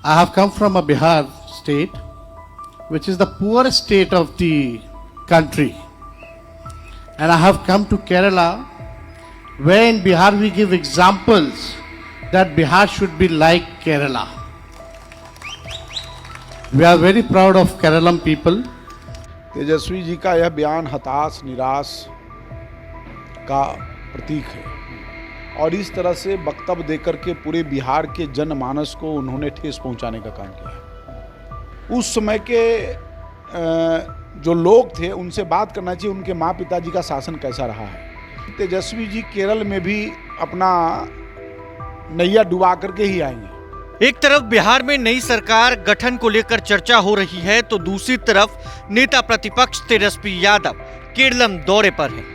I have come from a Bihar state, which is the poorest state of the country. And I have come to Kerala, where in Bihar we give examples that Bihar should be like Kerala. We are very proud of Keralam people. Tejashwi ji का यह बयान हताश निराश का प्रतीक है और इस तरह से वक्तव्य देकर के पूरे बिहार के जनमानस को उन्होंने ठेस पहुंचाने का काम किया है। उस समय के जो लोग थे उनसे बात करना चाहिए, उनके माँ पिताजी का शासन कैसा रहा है। तेजस्वी जी केरल में भी अपना नैया डुबा करके ही आएंगे। एक तरफ बिहार में नई सरकार गठन को लेकर चर्चा हो रही है तो दूसरी तरफ नेता प्रतिपक्ष तेजस्वी यादव केरलम दौरे पर हैं।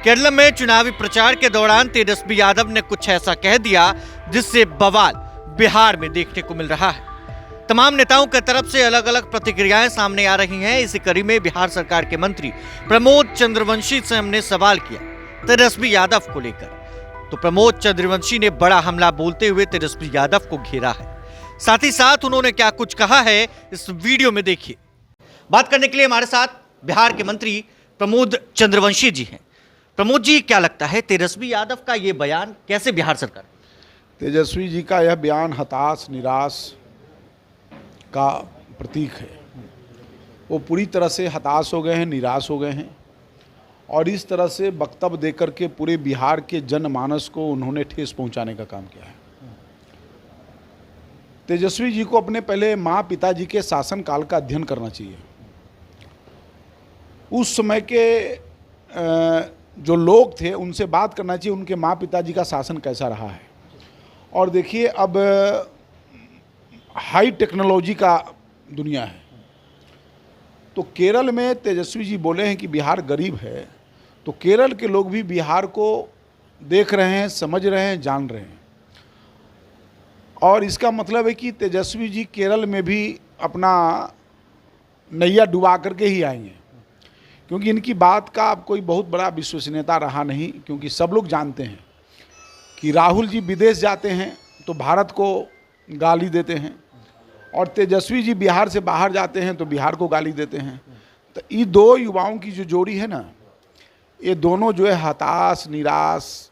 केरलम में चुनावी प्रचार के दौरान तेजस्वी यादव ने कुछ ऐसा कह दिया जिससे बवाल बिहार में देखने को मिल रहा है। तमाम नेताओं की तरफ से अलग अलग प्रतिक्रियाएं सामने आ रही हैं। इसी कड़ी में बिहार सरकार के मंत्री प्रमोद चंद्रवंशी से हमने सवाल किया तेजस्वी यादव को लेकर, तो प्रमोद चंद्रवंशी ने बड़ा हमला बोलते हुए तेजस्वी यादव को घेरा है। साथ ही साथ उन्होंने क्या कुछ कहा है इस वीडियो में देखिए। बात करने के लिए हमारे साथ बिहार के मंत्री प्रमोद चंद्रवंशी जी हैं। प्रमोद जी, क्या लगता है तेजस्वी यादव का ये बयान कैसे बिहार सरकार? तेजस्वी जी का यह बयान हताश निराश का प्रतीक है। वो पूरी तरह से हताश हो गए हैं, निराश हो गए हैं और इस तरह से वक्तव्य देकर के पूरे बिहार के जनमानस को उन्होंने ठेस पहुंचाने का काम किया है। तेजस्वी जी को अपने पहले माँ पिताजी के शासनकाल का अध्ययन करना चाहिए। उस समय के जो लोग थे उनसे बात करना चाहिए, उनके माँ पिताजी का शासन कैसा रहा है। और देखिए अब हाई टेक्नोलॉजी का दुनिया है, तो केरल में तेजस्वी जी बोले हैं कि बिहार गरीब है, तो केरल के लोग भी बिहार को देख रहे हैं, समझ रहे हैं, जान रहे हैं। और इसका मतलब है कि तेजस्वी जी केरल में भी अपना नैया डुबा करके ही आएंगे, क्योंकि इनकी बात का अब कोई बहुत बड़ा विश्वसनीयता रहा नहीं। क्योंकि सब लोग जानते हैं कि राहुल जी विदेश जाते हैं तो भारत को गाली देते हैं और तेजस्वी जी बिहार से बाहर जाते हैं तो बिहार को गाली देते हैं। तो ये दो युवाओं की जो जोड़ी है ना, ये दोनों जो है हताश निराश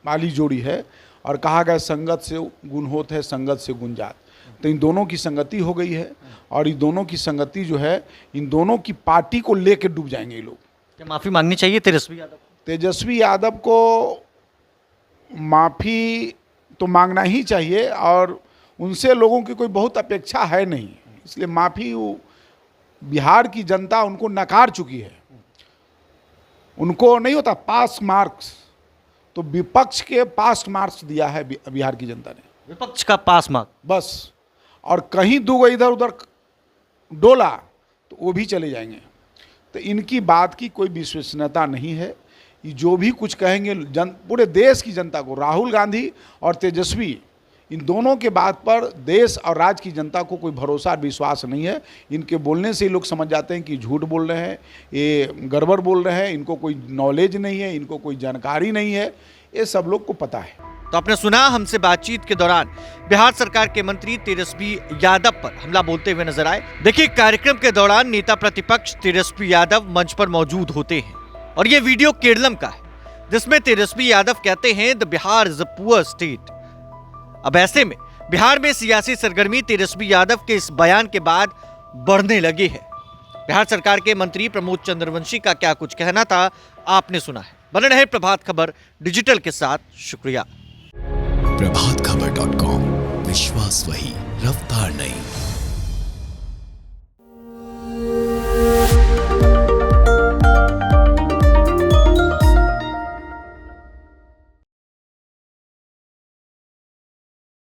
वाली जोड़ी है। और कहा गया संगत से गुण होत है, संगत से गुण जात। तो इन दोनों की संगति हो गई है और इन दोनों की संगति जो है, इन दोनों की पार्टी को लेकर डूब जाएंगे ये लोग। क्या माफी मांगनी चाहिए तेजस्वी यादव? तेजस्वी यादव को माफ़ी तो मांगना ही चाहिए और उनसे लोगों की कोई बहुत अपेक्षा है नहीं, इसलिए माफ़ी बिहार की जनता उनको नकार चुकी है। उनको नहीं होता पास मार्क्स, तो विपक्ष के पास मार्क्स दिया है बिहार की जनता ने। विपक्ष का पास मार्क बस, और कहीं दो इधर उधर डोला तो वो भी चले जाएंगे। तो इनकी बात की कोई विश्वसनीयता नहीं है। ये जो भी कुछ कहेंगे पूरे देश की जनता को, राहुल गांधी और तेजस्वी, इन दोनों के बात पर देश और राज्य की जनता को कोई भरोसा और विश्वास नहीं है। इनके बोलने से ही लोग समझ जाते हैं कि झूठ बोल रहे हैं, ये गड़बड़ बोल रहे हैं, इनको कोई नॉलेज नहीं है, इनको कोई जानकारी नहीं है, ये सब लोग को पता है। तो आपने सुना, हमसे बातचीत के दौरान बिहार सरकार के मंत्री तेजस्वी यादव पर हमला बोलते हुए नजर आए। देखिए, कार्यक्रम के दौरान नेता प्रतिपक्ष तेजस्वी यादव मंच पर मौजूद होते हैं और ये वीडियो केरलम का है, जिसमें तेजस्वी यादव कहते हैं the Bihar is a poor state. अब ऐसे में बिहार में सियासी सरगर्मी तेजस्वी यादव के इस बयान के बाद बढ़ने लगी है। बिहार सरकार के मंत्री प्रमोद चंद्रवंशी का क्या कुछ कहना था, आपने सुना है। बने रहे प्रभात खबर डिजिटल के साथ। शुक्रिया। प्रभातखबर.com, विश्वास वही, रफ्तार नहीं।